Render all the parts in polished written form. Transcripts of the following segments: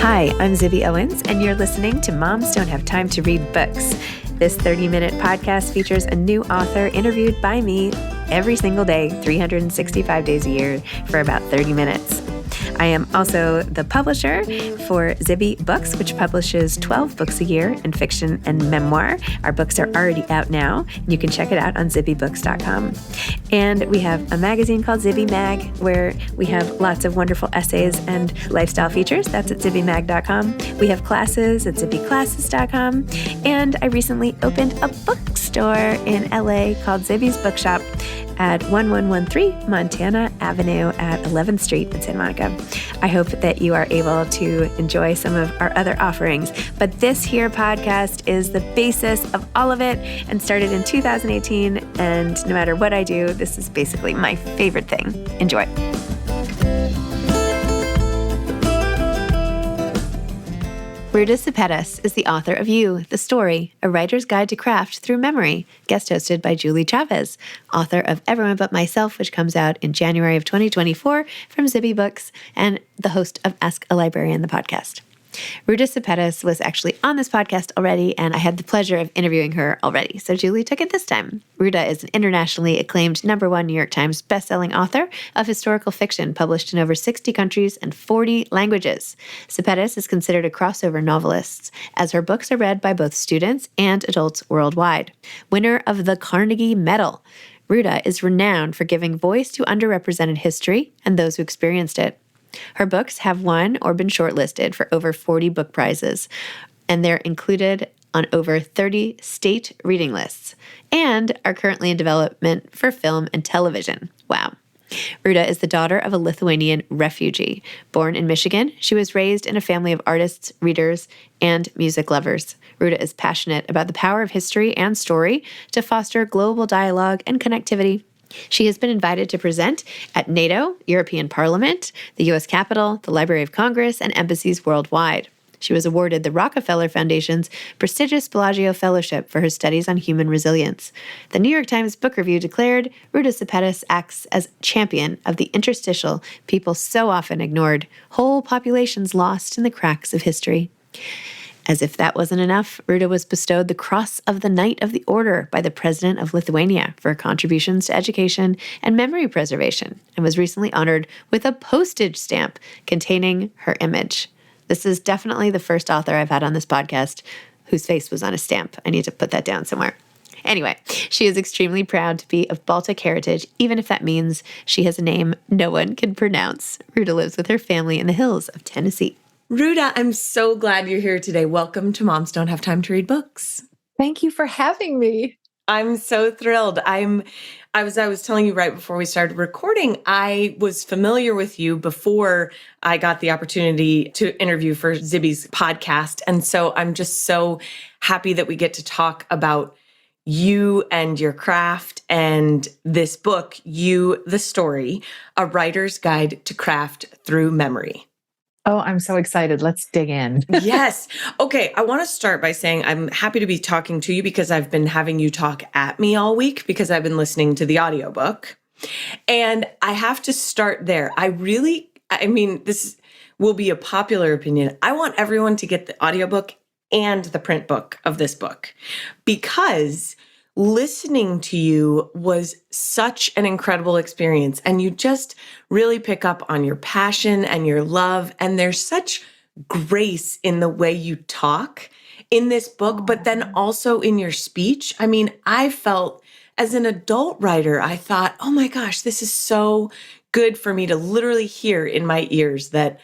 Hi, I'm Zibby Owens, and you're listening to Moms Don't Have Time to Read Books. This 30-minute podcast features a new author interviewed by me every single day, 365 days a year, for about 30 minutes. I am also the publisher for Zibby Books, which publishes 12 books a year in fiction and memoir. Our books are already out now. You can check it out on zibbybooks.com. And we have a magazine called Zibby Mag, where we have lots of wonderful essays and lifestyle features. That's at zibbymag.com. We have classes at zibbyclasses.com. And I recently opened a bookstore in LA called Zibby's Bookshop at 1113 Montana Avenue at 11th Street in Santa Monica. I hope that you are able to enjoy some of our other offerings. But this here podcast is the basis of all of it and started in 2018. And no matter what I do, this is basically my favorite thing. Enjoy. Ruta Sepetys is the author of You, the Story, A Writer's Guide to Craft Through Memory, guest hosted by Julie Chavez, author of Everyone But Myself, which comes out in January of 2024 from Zibby Books, and the host of Ask a Librarian, the podcast. Ruta Sepetys was actually on this podcast already, and I had the pleasure of interviewing her already, so Julie took it this time. Ruta is an internationally acclaimed #1 New York Times bestselling author of historical fiction published in over 60 countries and 40 languages. Sepetys is considered a crossover novelist, as her books are read by both students and adults worldwide. Winner of the Carnegie Medal, Ruta is renowned for giving voice to underrepresented history and those who experienced it. Her books have won or been shortlisted for over 40 book prizes, and they're included on over 30 state reading lists and are currently in development for film and television. Wow. Ruta is the daughter of a Lithuanian refugee. Born in Michigan, she was raised in a family of artists, readers, and music lovers. Ruta is passionate about the power of history and story to foster global dialogue and connectivity. She has been invited to present at NATO, European Parliament, the U.S. Capitol, the Library of Congress, and embassies worldwide. She was awarded the Rockefeller Foundation's prestigious Bellagio Fellowship for her studies on human resilience. The New York Times Book Review declared Ruta Sepetys acts as champion of the interstitial people so often ignored, whole populations lost in the cracks of history. As if that wasn't enough, Ruta was bestowed the Cross of the Knight of the Order by the President of Lithuania for her contributions to education and memory preservation, and was recently honored with a postage stamp containing her image. This is definitely the first author I've had on this podcast whose face was on a stamp. I need to put that down somewhere. Anyway, she is extremely proud to be of Baltic heritage, even if that means she has a name no one can pronounce. Ruta lives with her family in the hills of Tennessee. Ruta, I'm so glad you're here today. Welcome to Moms Don't Have Time to Read Books. Thank you for having me. I'm so thrilled. I was telling you right before we started recording, I was familiar with you before I got the opportunity to interview for Zibby's podcast. And so I'm just so happy that we get to talk about you and your craft and this book, You, the Story, A Writer's Guide to Craft Through Memory. Oh, I'm so excited. Let's dig in. Yes. Okay. I want to start by saying I'm happy to be talking to you because I've been having you talk at me all week because I've been listening to the audiobook. And I have to start there. This will be a popular opinion. I want everyone to get the audiobook and the print book of this book because listening to you was such an incredible experience. And you just really pick up on your passion and your love. And there's such grace in the way you talk in this book, but then also in your speech. I mean, I felt as an adult writer, I thought, oh my gosh, this is so good for me to literally hear in my ears that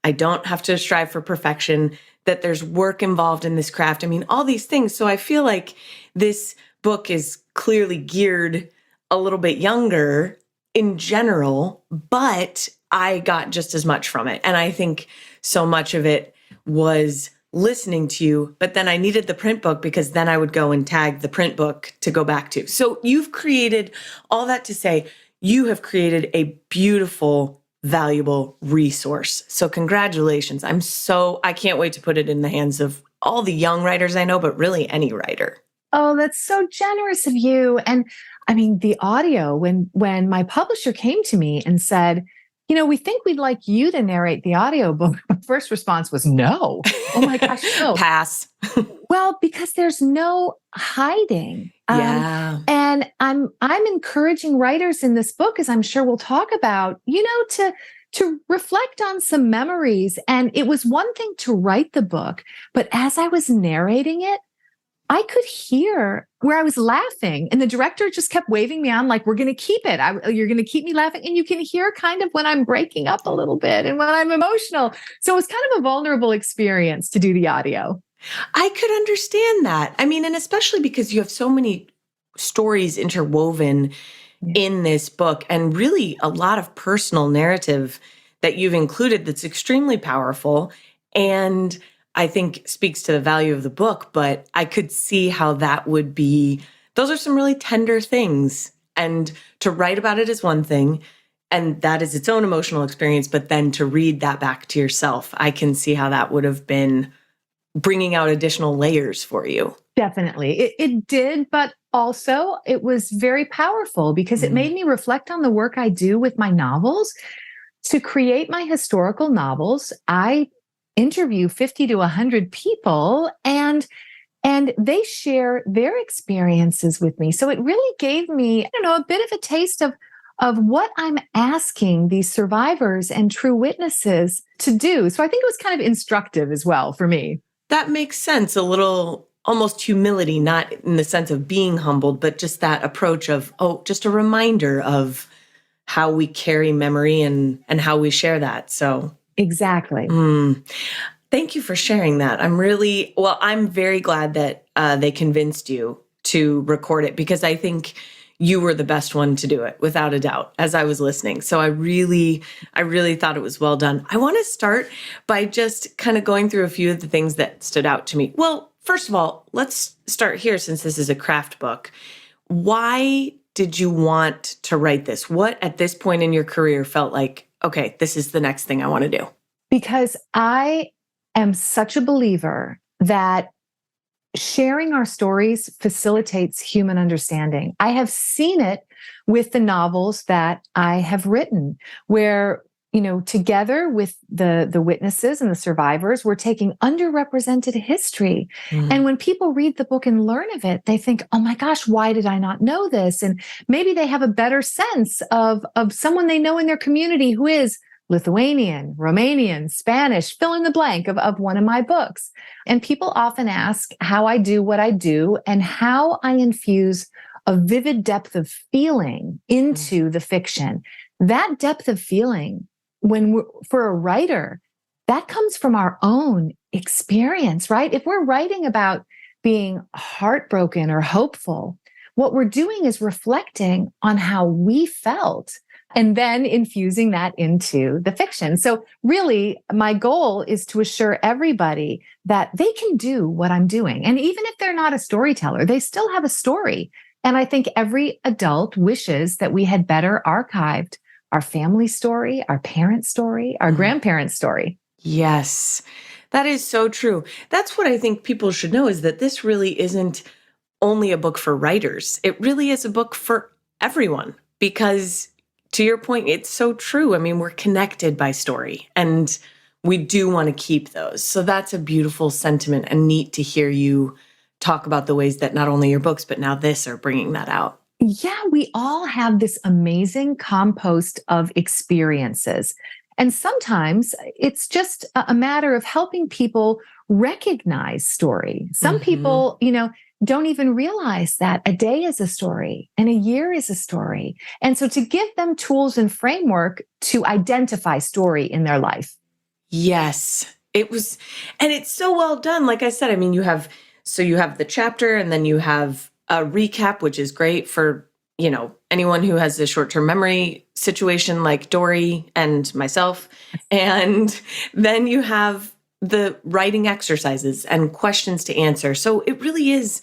I don't have to strive for perfection, that there's work involved in this craft. I mean, all these things. So I feel like this book is clearly geared a little bit younger in general, but I got just as much from it. And I think so much of it was listening to you, but then I needed the print book because then I would go and tag the print book to go back to. So you've created all that to say you have created a beautiful, valuable resource. So congratulations. I can't wait to put it in the hands of all the young writers I know, but really any writer. Oh, that's so generous of you. And I mean, the audio, when my publisher came to me and said, we think we'd like you to narrate the audiobook. My first response was no. Oh my gosh, no. Pass. Well, because there's no hiding. Yeah. And I'm encouraging writers in this book, as I'm sure we'll talk about, to reflect on some memories. And it was one thing to write the book, but as I was narrating it, I could hear where I was laughing, and the director just kept waving me on, like, we're going to keep it. You're going to keep me laughing. And you can hear kind of when I'm breaking up a little bit and when I'm emotional. So it was kind of a vulnerable experience to do the audio. I could understand that. I mean, and especially because you have so many stories interwoven in this book, and really a lot of personal narrative that you've included that's extremely powerful. And I think speaks to the value of the book, but I could see how that would be, those are some really tender things. And to write about it is one thing, and that is its own emotional experience, but then to read that back to yourself, I can see how that would have been bringing out additional layers for you. Definitely. It did, but also it was very powerful because it made me reflect on the work I do with my novels. To create my historical novels, I interview 50 to 100 people, and they share their experiences with me. So it really gave me, a bit of a taste of what I'm asking these survivors and true witnesses to do. So I think it was kind of instructive as well for me. That makes sense. A little almost humility, not in the sense of being humbled, but just that approach of, just a reminder of how we carry memory and how we share that. So exactly. Thank you for sharing that. I'm very glad that they convinced you to record it, because I think you were the best one to do it, without a doubt, as I was listening. So I really thought it was well done. I want to start by just kind of going through a few of the things that stood out to me. Well, first of all, let's start here, since this is a craft book. Why did you want to write this? What at this point in your career felt like, okay, this is the next thing I want to do? Because I am such a believer that sharing our stories facilitates human understanding. I have seen it with the novels that I have written, where, together with the witnesses and the survivors, we're taking underrepresented history. And when people read the book and learn of it, they think, oh my gosh, why did I not know this? And maybe they have a better sense of someone they know in their community who is Lithuanian, Romanian, Spanish, fill in the blank of one of my books. And people often ask how I do what I do and how I infuse a vivid depth of feeling into the fiction. That depth of feeling, for a writer, that comes from our own experience, right? If we're writing about being heartbroken or hopeful, what we're doing is reflecting on how we felt and then infusing that into the fiction. So really, my goal is to assure everybody that they can do what I'm doing. And even if they're not a storyteller, they still have a story. And I think every adult wishes that we had better archived our family story, our parents' story, our grandparents' story. Yes, that is so true. That's what I think people should know, is that this really isn't only a book for writers. It really is a book for everyone, because to your point, it's so true. I mean, we're connected by story, and we do want to keep those. So that's a beautiful sentiment, and neat to hear you talk about the ways that not only your books, but now this are bringing that out. Yeah, we all have this amazing compost of experiences. And sometimes it's just a matter of helping people recognize story. Some people, don't even realize that a day is a story and a year is a story. And so to give them tools and framework to identify story in their life. Yes, it was. And it's so well done. Like I said, I mean, you have the chapter, and then you have a recap, which is great for, anyone who has a short-term memory situation like Dory and myself. And then you have the writing exercises and questions to answer. So it really is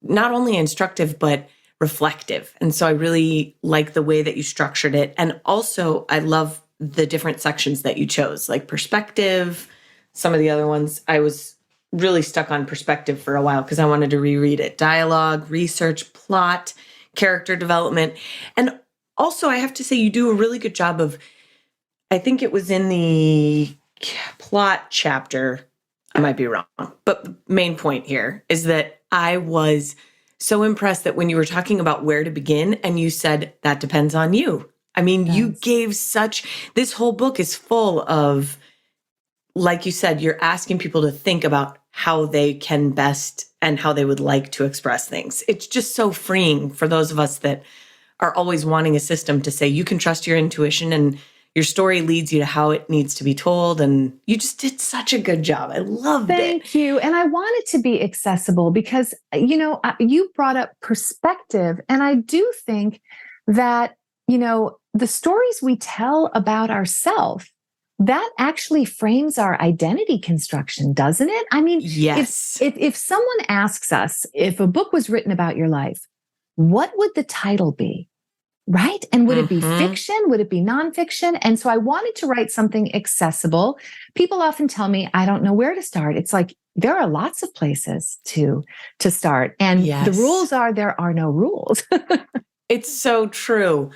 not only instructive, but reflective. And so I really like the way that you structured it. And also I love the different sections that you chose, like perspective. Some of the other ones, I was really stuck on perspective for a while because I wanted to reread it. Dialogue, research, plot, character development. And also I have to say you do a really good job of I think it was in the plot chapter. I might be wrong, but the main point here is that I was so impressed that when you were talking about where to begin and you said that depends on you. I mean, you gave this whole book is full of, like you said, you're asking people to think about how they can best and how they would like to express things. It's just so freeing for those of us that are always wanting a system to say you can trust your intuition and your story leads you to how it needs to be told. And you just did such a good job. I loved it. Thank you. And I want it to be accessible because, you brought up perspective. And I do think that, the stories we tell about ourselves, that actually frames our identity construction, doesn't it? I mean, yes. If someone asks us, if a book was written about your life, what would the title be? Right? And would it be fiction? Would it be nonfiction? And so I wanted to write something accessible. People often tell me, I don't know where to start. It's like, there are lots of places to start. And the rules are, there are no rules. It's so true.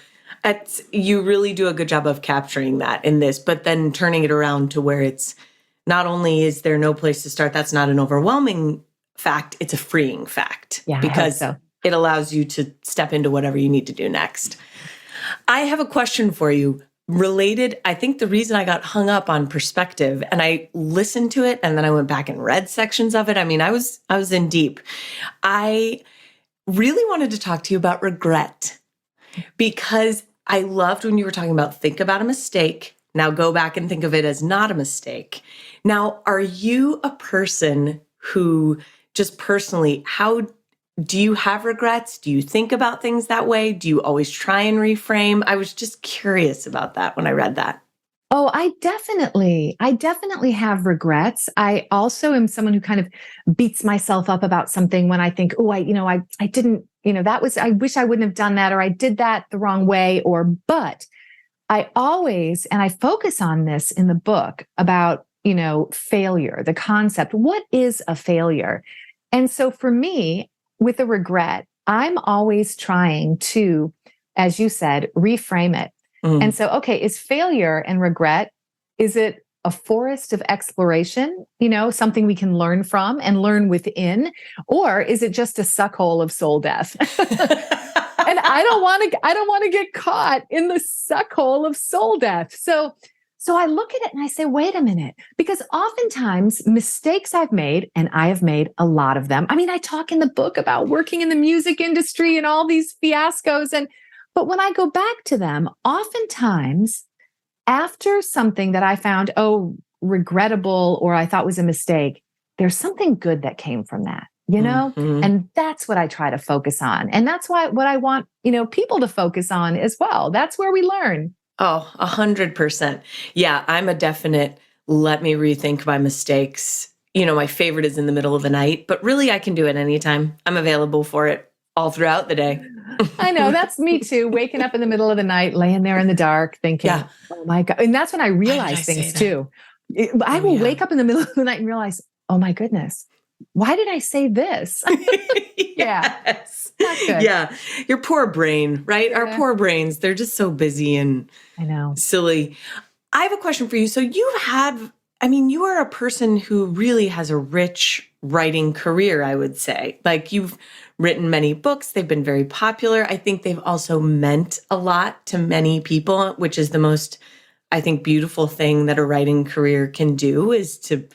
You really do a good job of capturing that in this, but then turning it around to where it's not only is there no place to start, that's not an overwhelming fact, it's a freeing fact. Yeah, because it allows you to step into whatever you need to do next. I have a question for you related. I think the reason I got hung up on perspective, and I listened to it and then I went back and read sections of it. I mean, I was in deep. I really wanted to talk to you about regret because I loved when you were talking about think about a mistake. Now go back and think of it as not a mistake. Now, are you a person who just personally, how do you have regrets? Do you think about things that way? Do you always try and reframe? I was just curious about that when I read that. Oh, I definitely have regrets. I also am someone who kind of beats myself up about something when I think, oh, I didn't, I wish I wouldn't have done that, or I did that the wrong way, but I always, and I focus on this in the book about, failure, the concept. What is a failure? And so for me, with a regret, I'm always trying to, as you said, reframe it. And so, okay, is failure and regret, is it a forest of exploration, something we can learn from and learn within? Or is it just a suckhole of soul death? And I don't want to get caught in the suckhole of soul death. So I look at it and I say, wait a minute, because oftentimes mistakes I've made, and I have made a lot of them. I mean, I talk in the book about working in the music industry and all these fiascos. But when I go back to them, oftentimes after something that I found, regrettable, or I thought was a mistake, there's something good that came from that, and that's what I try to focus on. And that's what I want, people to focus on as well. That's where we learn. Oh, 100%. Yeah, I'm a definite, let me rethink my mistakes. My favorite is in the middle of the night, but really I can do it anytime. I'm available for it all throughout the day. I know, that's me too. Waking up in the middle of the night, laying there in the dark, thinking, oh my God. And that's when I realize things too. I will wake up in the middle of the night and realize, oh my goodness, why did I say this? Yes. Not good. Yeah. Your poor brain, right? Yeah. Our poor brains, they're just so busy and silly. I have a question for you. So you are a person who really has a rich writing career, I would say. Like, you've written many books. They've been very popular. I think they've also meant a lot to many people, which is the most, I think, beautiful thing that a writing career can do, is to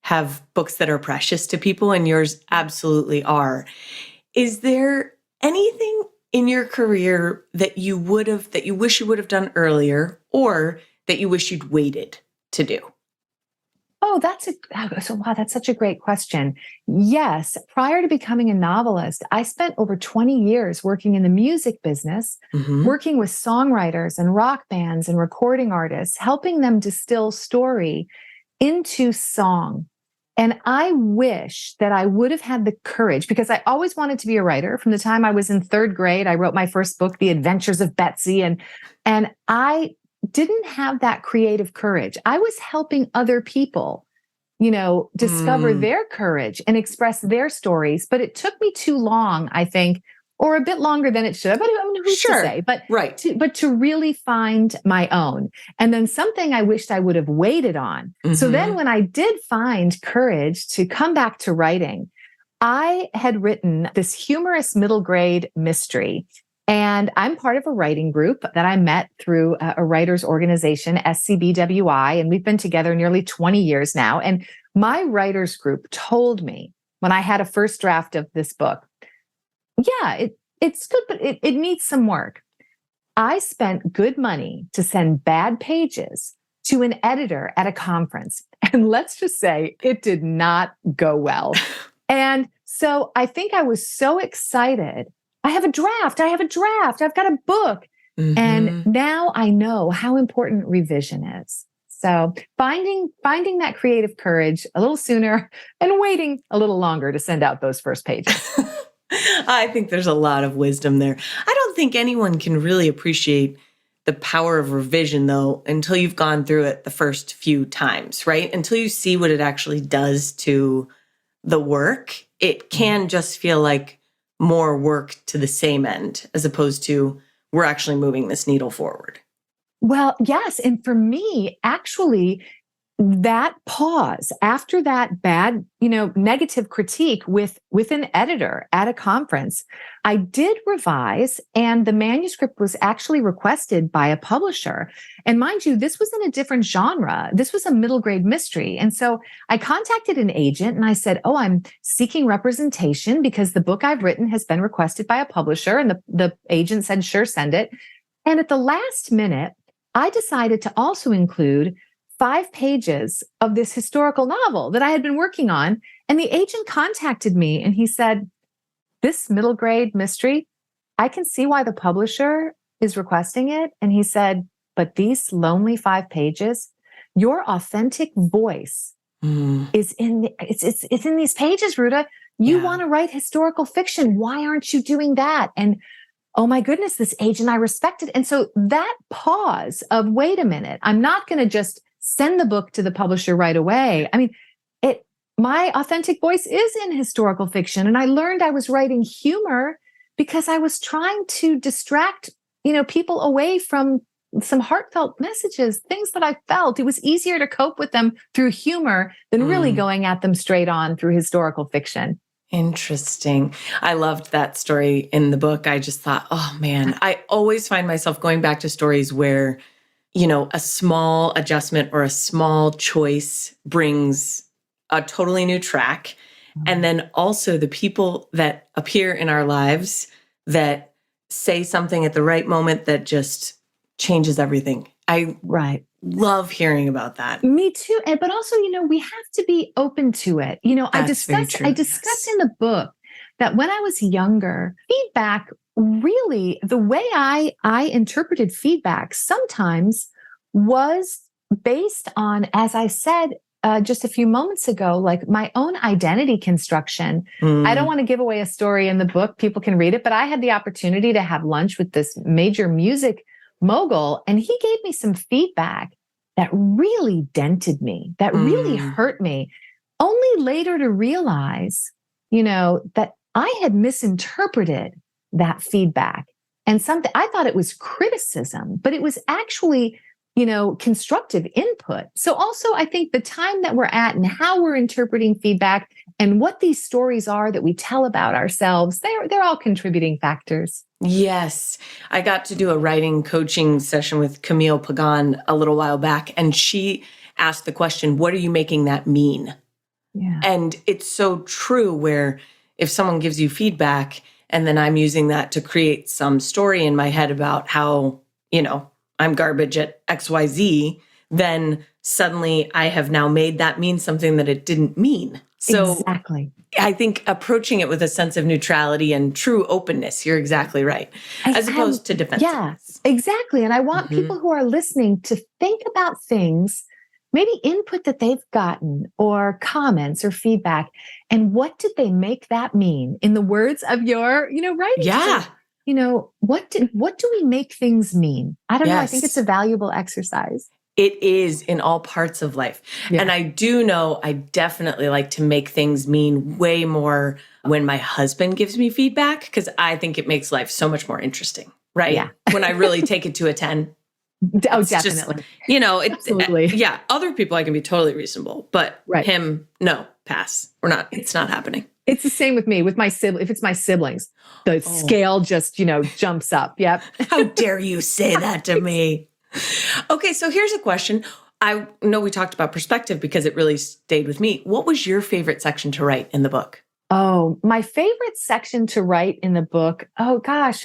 have books that are precious to people, and yours absolutely are. Is there anything in your career that you wish you would have done earlier, or that you wish you'd waited to do? Oh, that's such a great question. Yes. Prior to becoming a novelist, I spent over 20 years working in the music business, working with songwriters and rock bands and recording artists, helping them distill story into song. And I wish that I would have had the courage, because I always wanted to be a writer. From the time I was in third grade, I wrote my first book, The Adventures of Betsy, and I didn't have that creative courage. I was helping other people, discover their courage and express their stories. But it took me too long, I think, or a bit longer than it should. But I mean, who's to say? But right. to really find my own. And then something I wished I would have waited on. So then when I did find courage to come back to writing, I had written this humorous middle grade mystery. And I'm part of a writing group that I met through a writers organization, SCBWI, and we've been together nearly 20 years now. And my writers group told me when I had a first draft of this book, yeah, it's good, but it needs some work. I spent good money to send bad pages to an editor at a conference. And let's just say it did not go well. And so I think I was so excited. I have a draft. I've got a book. And now I know how important revision is. So finding that creative courage a little sooner and waiting a little longer to send out those first pages. I think there's a lot of wisdom there. I don't think anyone can really appreciate the power of revision, though, until you've gone through it the first few times, right? Until you see what it actually does to the work, it can just feel like more work to the same end, as opposed to we're actually moving this needle forward. Well, yes. And for me, actually, that pause after that bad, negative critique with an editor at a conference, I did revise, and the manuscript was actually requested by a publisher. And mind you, this was in a different genre. This was a middle grade mystery. And so I contacted an agent and I said, oh, I'm seeking representation because the book I've written has been requested by a publisher. And the agent said, sure, send it. And at the last minute, I decided to also include 5 pages of this historical novel that I had been working on. And the agent contacted me and he said, this middle grade mystery, I can see why the publisher is requesting it. And he said, but these lonely 5 pages, your authentic voice is it's in these pages, Ruta. You want to write historical fiction. Why aren't you doing that? And oh my goodness, this agent I respected. And so that pause of, wait a minute, I'm not going to just send the book to the publisher right away. I mean, my authentic voice is in historical fiction. And I learned I was writing humor because I was trying to distract, people away from some heartfelt messages, things that I felt. It was easier to cope with them through humor than really going at them straight on through historical fiction. Interesting. I loved that story in the book. I just thought, oh man, I always find myself going back to stories where, a small adjustment or a small choice brings a totally new track. And then also the people that appear in our lives that say something at the right moment that just changes everything. I love hearing about that. Me too. But also, we have to be open to it. I discussed in the book that when I was younger, feedback really, the way I interpreted feedback sometimes was based on, as I said just a few moments ago, like my own identity construction. I don't want to give away a story in the book. People can read it, but I had the opportunity to have lunch with this major music mogul, and he gave me some feedback that really dented me, that really hurt me, only later to realize, that I had misinterpreted that feedback. And I thought it was criticism, but it was actually, constructive input. So also I think the time that we're at and how we're interpreting feedback and what these stories are that we tell about ourselves, they're all contributing factors. Yes. I got to do a writing coaching session with Camille Pagan a little while back, and she asked the question, what are you making that mean? Yeah. And it's so true where if someone gives you feedback and then I'm using that to create some story in my head about how, I'm garbage at XYZ, then suddenly I have now made that mean something that it didn't mean. So exactly. I think approaching it with a sense of neutrality and true openness, you're exactly right, as opposed to defensiveness. Yeah, exactly. And I want people who are listening to think about things, maybe input that they've gotten or comments or feedback, and what did they make that mean in the words of your, writing? Yeah. What do we make things mean? I don't know. I think it's a valuable exercise. It is in all parts of life. Yeah. And I do know I definitely like to make things mean way more when my husband gives me feedback, because I think it makes life so much more interesting, right? Yeah. When I really take it to a 10. Oh, It's definitely. just, you know, Absolutely. yeah, other people I can be totally reasonable, but Right. him, no, pass. It's not happening. It's the same with me, with my sibling. If it's my siblings, the scale just, jumps up. Yep. How dare you say that to me? Okay, so here's a question. I know we talked about perspective because it really stayed with me. What was your favorite section to write in the book? Oh, my favorite section to write in the book. Oh gosh.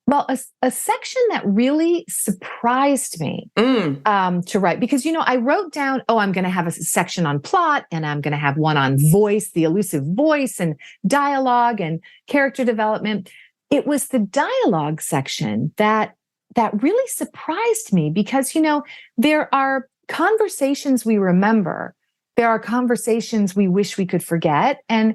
Well, a section that really surprised me to write, because, I wrote down, I'm going to have a section on plot, and I'm going to have one on voice, the elusive voice, and dialogue and character development. It was the dialogue section that really surprised me, because, there are conversations we remember. There are conversations we wish we could forget. And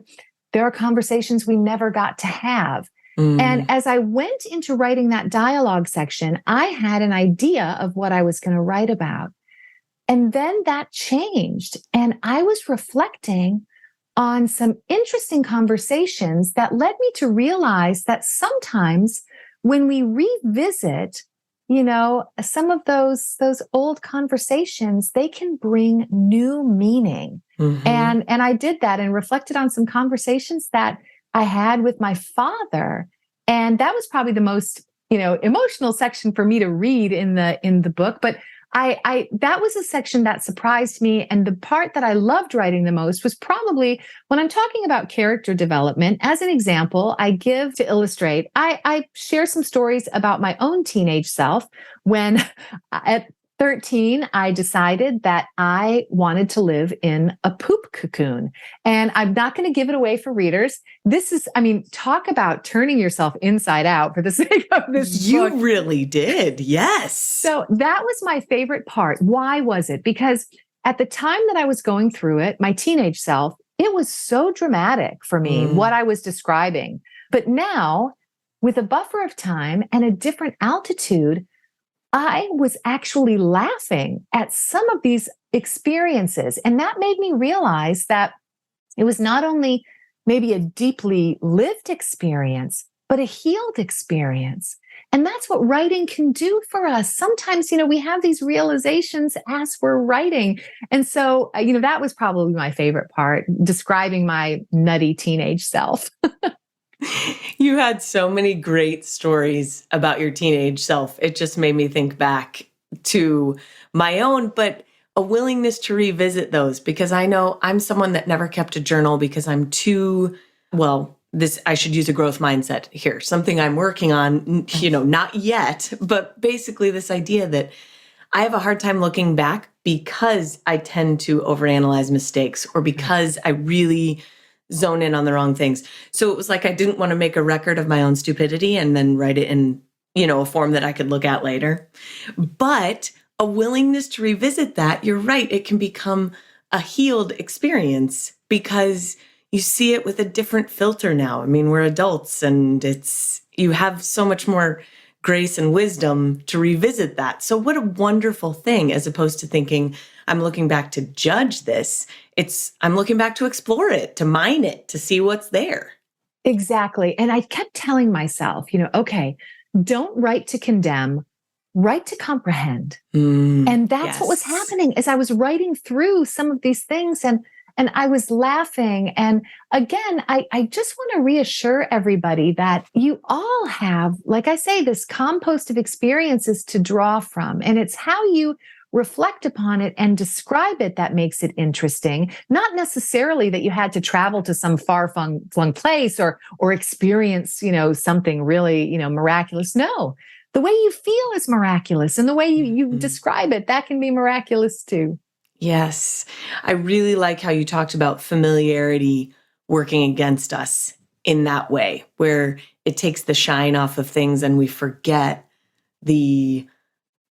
there are conversations we never got to have. And as I went into writing that dialogue section, I had an idea of what I was going to write about. And then that changed. And I was reflecting on some interesting conversations that led me to realize that sometimes when we revisit, some of those old conversations, they can bring new meaning. And I did that and reflected on some conversations that I had with my father. And that was probably the most, emotional section for me to read in the book. But that was a section that surprised me. And the part that I loved writing the most was probably when I'm talking about character development. As an example, I give to illustrate, I share some stories about my own teenage self when at 13, I decided that I wanted to live in a poop cocoon. And I'm not going to give it away for readers. This is, talk about turning yourself inside out for the sake of this book. You really did. Yes. So that was my favorite part. Why was it? Because at the time that I was going through it, my teenage self, it was so dramatic for me, what I was describing. But now, with a buffer of time and a different altitude, I was actually laughing at some of these experiences. And that made me realize that it was not only maybe a deeply lived experience, but a healed experience. And that's what writing can do for us. Sometimes, we have these realizations as we're writing. And so, that was probably my favorite part, describing my nutty teenage self. You had so many great stories about your teenage self. It just made me think back to my own, but a willingness to revisit those, because I know I'm someone that never kept a journal because I'm I should use a growth mindset here, something I'm working on, not yet, but basically this idea that I have a hard time looking back because I tend to overanalyze mistakes, or because I really zone in on the wrong things. So it was like I didn't want to make a record of my own stupidity and then write it in, a form that I could look at later. But a willingness to revisit that, you're right, it can become a healed experience because you see it with a different filter now. We're adults, and you have so much more grace and wisdom to revisit that. So what a wonderful thing, as opposed to thinking, I'm looking back to judge this. I'm looking back to explore it, to mine it, to see what's there. Exactly. And I kept telling myself, okay, don't write to condemn, write to comprehend. And that's what was happening as I was writing through some of these things. And I was laughing. And again, I just want to reassure everybody that you all have, like I say, this compost of experiences to draw from. And it's how you reflect upon it and describe it that makes it interesting. Not necessarily that you had to travel to some far-flung place or experience, something really, miraculous. No, the way you feel is miraculous. And the way you describe it, that can be miraculous too. Yes. I really like how you talked about familiarity working against us in that way, where it takes the shine off of things and we forget the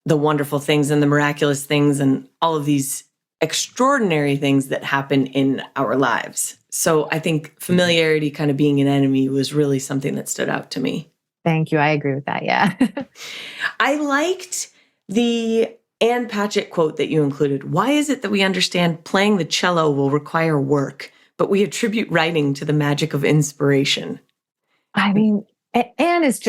wonderful things and the miraculous things and all of these extraordinary things that happen in our lives. So I think familiarity kind of being an enemy was really something that stood out to me. Thank you. I agree with that. Yeah. I liked the Anne Patchett quote that you included. Why is it that we understand playing the cello will require work, but we attribute writing to the magic of inspiration? I mean, Anne is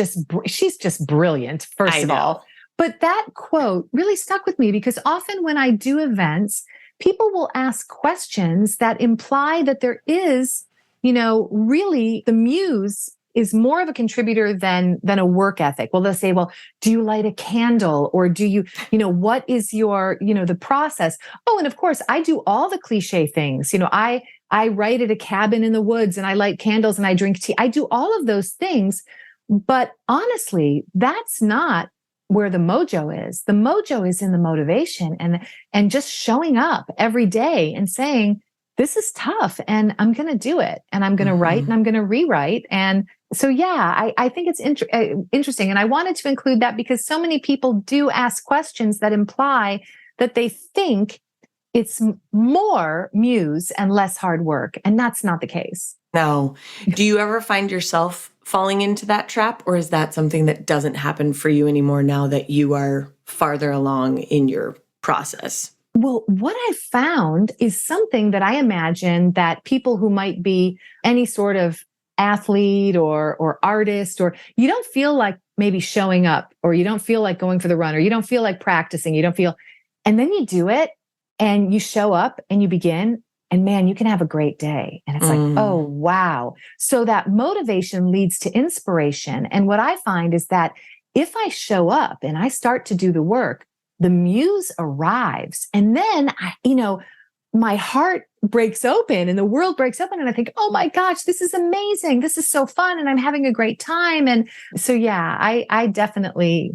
she's just brilliant, first I of know. all. But that quote really stuck with me because often when I do events, people will ask questions that imply that there is, really the muse is more of a contributor than a work ethic. Well, they'll say, well, do you light a candle or do you, what is your, the process? Oh, and of course, I do all the cliche things. I write at a cabin in the woods and I light candles and I drink tea. I do all of those things. But honestly, that's not where the mojo is. The mojo is in the motivation and just showing up every day and saying, this is tough and I'm going to do it and I'm going to write and I'm going to rewrite. And so, yeah, I think it's interesting. And I wanted to include that because so many people do ask questions that imply that they think it's more muse and less hard work. And that's not the case. No. Do you ever find yourself falling into that trap, or is that something that doesn't happen for you anymore now that you are farther along in your process? Well, what I found is something that I imagine that people who might be any sort of athlete or artist, or you don't feel like maybe showing up, or you don't feel like going for the run, or you don't feel like practicing, and then you do it and you show up and you begin. And man, you can have a great day. And it's like, oh, wow. So that motivation leads to inspiration. And what I find is that if I show up and I start to do the work, the muse arrives. And then, my heart breaks open and the world breaks open. And I think, oh my gosh, this is amazing. This is so fun. And I'm having a great time. And so, yeah, I definitely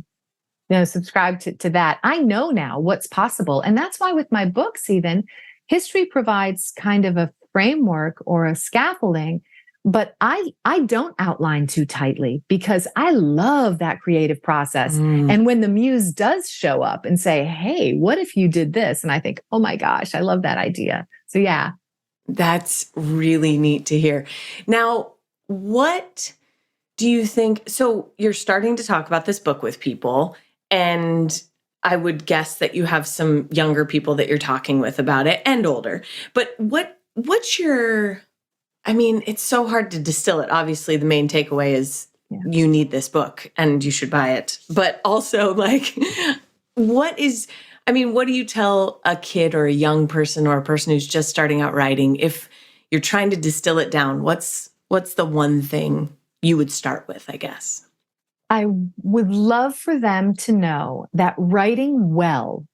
subscribe to that. I know now what's possible. And that's why with my books, even, history provides kind of a framework or a scaffolding, but I don't outline too tightly because I love that creative process. And when the muse does show up and say, hey, what if you did this? And I think, oh my gosh, I love that idea. So yeah. That's really neat to hear. Now, what do you think? So you're starting to talk about this book with people, and I would guess that you have some younger people that you're talking with about it and older. But what's your, it's so hard to distill it. Obviously, the main takeaway is you need this book and you should buy it. But also, what do you tell a kid or a young person or a person who's just starting out writing if you're trying to distill it down? What's the one thing you would start with, I guess? I would love for them to know that writing well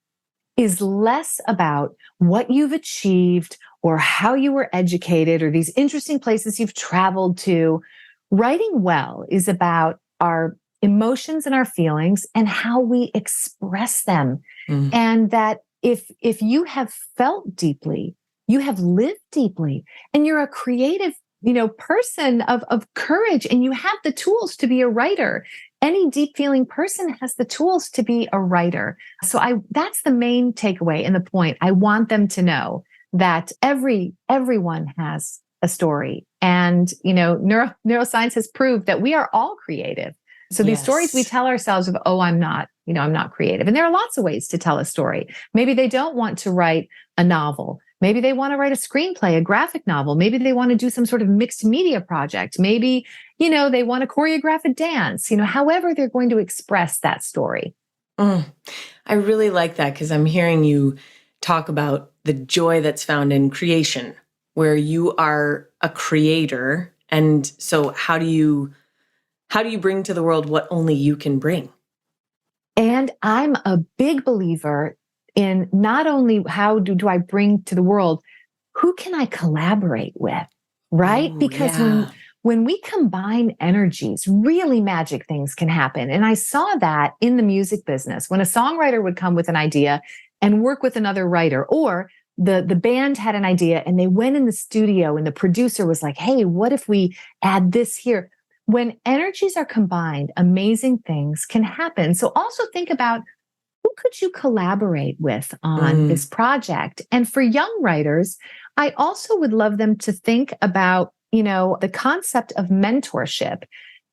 is less about what you've achieved or how you were educated or these interesting places you've traveled to. Writing well is about our emotions and our feelings and how we express them. And that if you have felt deeply, you have lived deeply, and you're a creative person of courage, and you have the tools to be a writer. Any deep feeling person has the tools to be a writer. So that's the main takeaway and the point. I want them to know that everyone has a story. And, neuroscience has proved that we are all creative. So these stories we tell ourselves of, oh, I'm not creative. And there are lots of ways to tell a story. Maybe they don't want to write a novel. Maybe they want to write a screenplay, a graphic novel. Maybe they want to do some sort of mixed media project. Maybe, they want to choreograph a dance, however they're going to express that story. I really like that because I'm hearing you talk about the joy that's found in creation, where you are a creator. And so how do you bring to the world what only you can bring? And I'm a big believer in not only how do I bring to the world, who can I collaborate with, right? Because when we combine energies, really magic things can happen. And I saw that in the music business, when a songwriter would come with an idea and work with another writer, or the band had an idea and they went in the studio and the producer was like, hey, what if we add this here? When energies are combined, amazing things can happen. So also think about, who could you collaborate with on this project? And for young writers, I also would love them to think about, the concept of mentorship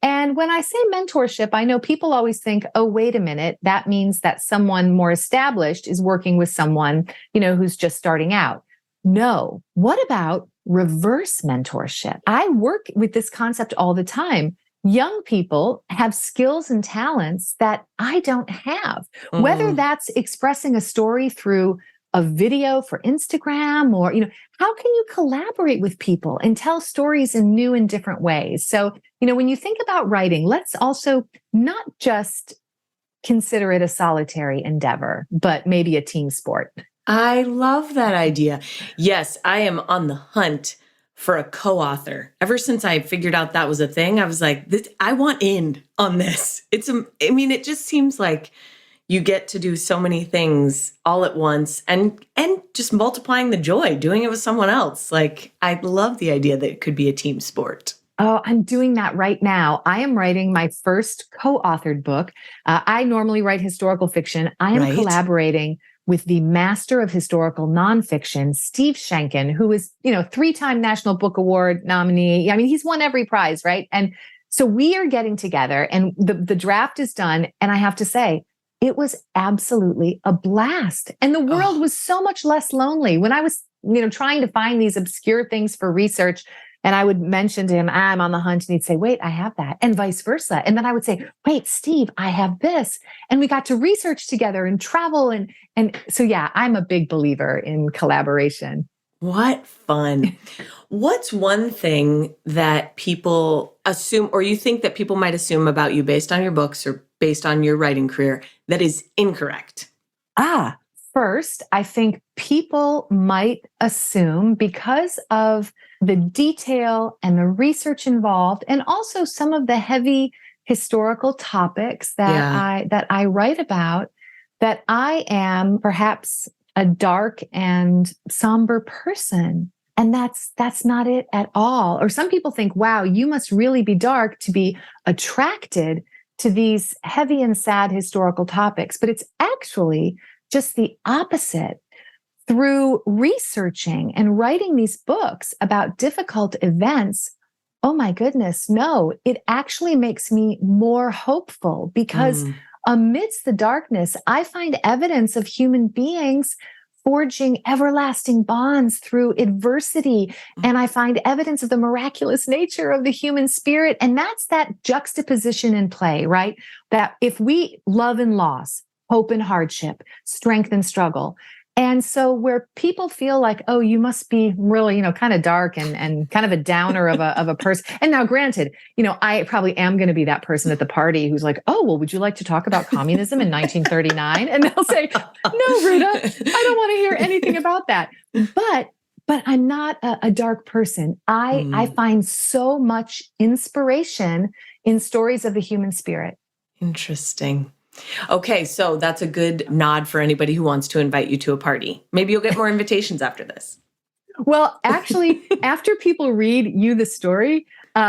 And when I say mentorship, I know people always think, oh, wait a minute, that means that someone more established is working with someone, who's just starting out. No. What about reverse mentorship? I work with this concept all the time. Young people have skills and talents that I don't have, whether that's expressing a story through a video for Instagram or, how can you collaborate with people and tell stories in new and different ways? So, when you think about writing, let's also not just consider it a solitary endeavor, but maybe a team sport. I love that idea. Yes, I am on the hunt for a co-author. Ever since I figured out that was a thing, I was like, I want in on this. It just seems like you get to do so many things all at once and just multiplying the joy, doing it with someone else. Like, I love the idea that it could be a team sport. Oh, I'm doing that right now. I am writing my first co-authored book. I normally write historical fiction. I am collaborating with the master of historical nonfiction, Steve Schenken, who is, 3-time National Book Award nominee. I mean, he's won every prize, right? And so we are getting together and the draft is done. And I have to say, it was absolutely a blast. And the world was so much less lonely. When I was, trying to find these obscure things for research, and I would mention to him, I'm on the hunt. And he'd say, wait, I have that. And vice versa. And then I would say, wait, Steve, I have this. And we got to research together and travel. And so, yeah, I'm a big believer in collaboration. What fun. What's one thing that people assume, or you think that people might assume about you based on your books or based on your writing career that is incorrect? First, I think people might assume because of the detail and the research involved, and also some of the heavy historical topics that I write about, that I am perhaps a dark and somber person. And that's not it at all. Or some people think, wow, you must really be dark to be attracted to these heavy and sad historical topics. But it's actually just the opposite. Through researching and writing these books about difficult events, oh my goodness, no, it actually makes me more hopeful because amidst the darkness, I find evidence of human beings forging everlasting bonds through adversity. And I find evidence of the miraculous nature of the human spirit. And that's that juxtaposition in play, right? That if we love and loss, hope and hardship, strength and struggle. And so where people feel like, oh, you must be really, kind of dark and kind of a downer of a person. And now granted, I probably am going to be that person at the party who's like, oh, well, would you like to talk about communism in 1939? And they'll say, no, Ruta, I don't want to hear anything about that. But I'm not a dark person. I find so much inspiration in stories of the human spirit. Interesting. Okay, so that's a good nod for anybody who wants to invite you to a party. Maybe you'll get more invitations after this. Well, actually, after people read you the story,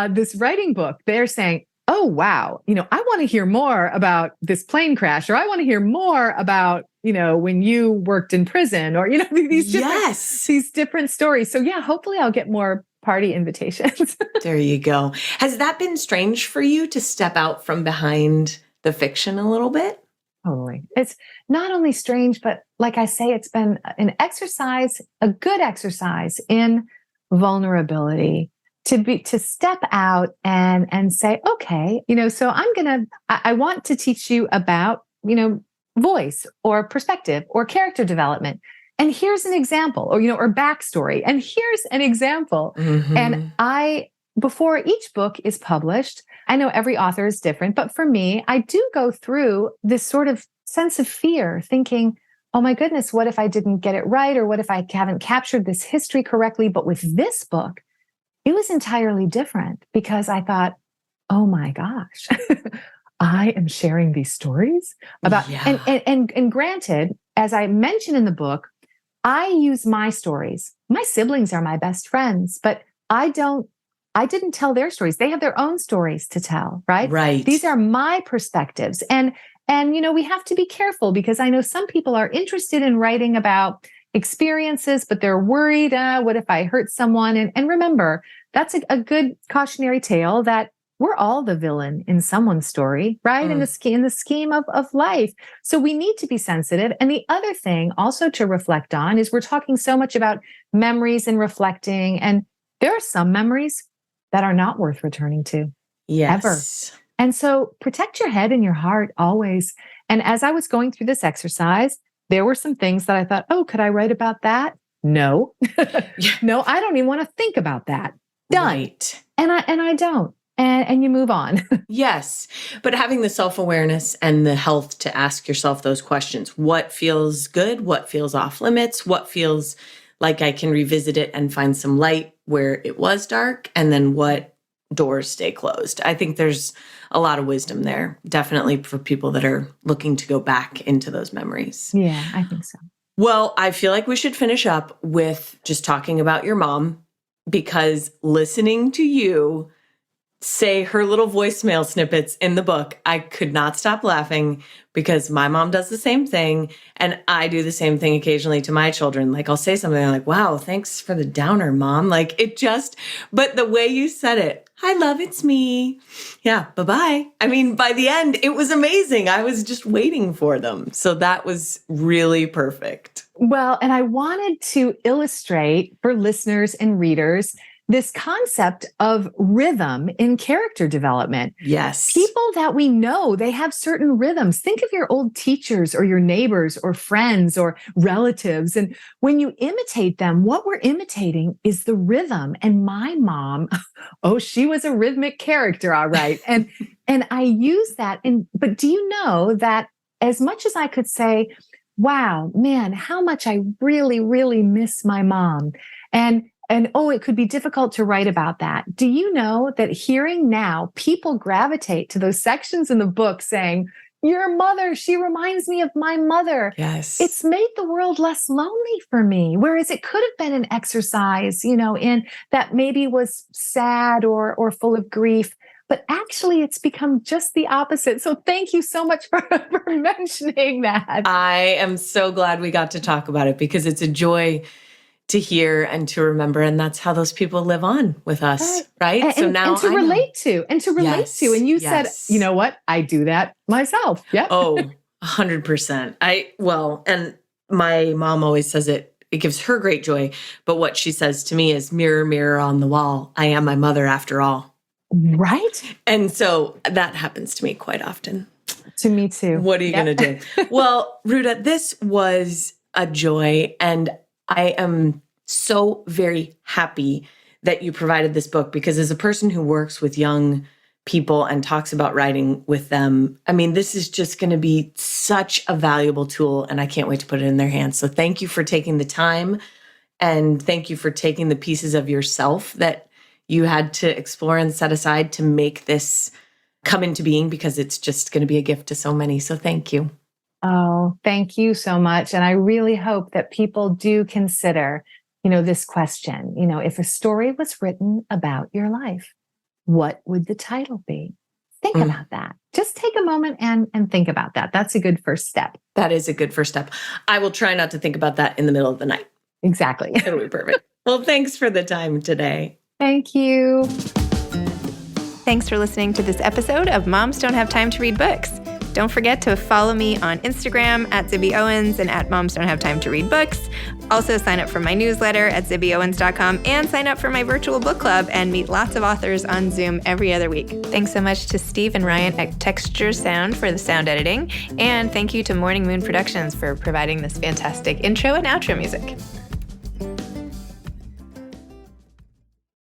this writing book, they're saying, oh, wow, I want to hear more about this plane crash, or I want to hear more about, when you worked in prison, or, these different stories. So yeah, hopefully I'll get more party invitations. There you go. Has that been strange for you to step out from behind the fiction a little bit? Totally. It's not only strange, but like I say, it's been an exercise, a good exercise in vulnerability to step out and say, okay, so I want to teach you about, voice or perspective or character development. And here's an example, or backstory. And here's an example. And before each book is published, I know every author is different, but for me, I do go through this sort of sense of fear, thinking, oh my goodness, what if I didn't get it right? Or what if I haven't captured this history correctly? But with this book, it was entirely different because I thought, oh my gosh, I am sharing these stories about, and granted, as I mentioned in the book, I use my stories. My siblings are my best friends, but I didn't tell their stories. They have their own stories to tell, right? Right. These are my perspectives. And we have to be careful because I know some people are interested in writing about experiences, but they're worried, what if I hurt someone? And remember, that's a good cautionary tale that we're all the villain in someone's story, right? In the scheme of life. So we need to be sensitive. And the other thing also to reflect on is we're talking so much about memories and reflecting. And there are some memories that are not worth returning to. Yes. Ever. And so protect your head and your heart always. And as I was going through this exercise, there were some things that I thought, oh, could I write about that? No, no, I don't even want to think about that. Done. Right. And I don't. And you move on. Yes. But having the self-awareness and the health to ask yourself those questions. What feels good? What feels off limits? What feels like I can revisit it and find some light where it was dark? And then what doors stay closed? I think there's a lot of wisdom there, definitely for people that are looking to go back into those memories. Yeah, I think so. Well, I feel like we should finish up with just talking about your mom, because listening to you say her little voicemail snippets in the book, I could not stop laughing, because my mom does the same thing. And I do the same thing occasionally to my children. Like, I'll say something, I'm like, wow, thanks for the downer, Mom. Like, but the way you said it, hi, love, it's me. Yeah, bye-bye. I mean, by the end, it was amazing. I was just waiting for them. So that was really perfect. Well, and I wanted to illustrate for listeners and readers this concept of rhythm in character development. Yes. People that we know, they have certain rhythms. Think of your old teachers or your neighbors or friends or relatives. And when you imitate them, what we're imitating is the rhythm. And my mom, oh, she was a rhythmic character, all right. And I use that. But do you know that as much as I could say, wow, man, how much I really, really miss my mom. And oh, it could be difficult to write about that. Do you know that hearing now, people gravitate to those sections in the book saying, your mother, she reminds me of my mother. Yes. It's made the world less lonely for me. Whereas it could have been an exercise, in that maybe was sad or full of grief. But actually, it's become just the opposite. So thank you so much for mentioning that. I am so glad we got to talk about it, because it's a joy to hear and to remember. And that's how those people live on with us, right? And, so now and to relate to. And you said, yes. you know what? I do that myself. Yeah. Oh, 100%. And my mom always says it gives her great joy. But what she says to me is, mirror, mirror on the wall, I am my mother after all. Right. And so that happens to me quite often. To me too. What are you going to do? Well, Ruta, this was a joy. And I am so very happy that you provided this book, because as a person who works with young people and talks about writing with them, I mean, this is just going to be such a valuable tool, and I can't wait to put it in their hands. So thank you for taking the time, and thank you for taking the pieces of yourself that you had to explore and set aside to make this come into being, because it's just going to be a gift to so many. So thank you. Oh, thank you so much. And I really hope that people do consider, this question, if a story was written about your life, what would the title be? Think about that. Just take a moment and think about that. That's a good first step. That is a good first step. I will try not to think about that in the middle of the night. Exactly. It'll be perfect. Well, thanks for the time today. Thank you. Thanks for listening to this episode of Moms Don't Have Time to Read Books. Don't forget to follow me on Instagram at Zibby Owens and at Moms Don't Have Time to Read Books. Also sign up for my newsletter at zibbyowens.com and sign up for my virtual book club and meet lots of authors on Zoom every other week. Thanks so much to Steve and Ryan at Texture Sound for the sound editing. And thank you to Morning Moon Productions for providing this fantastic intro and outro music.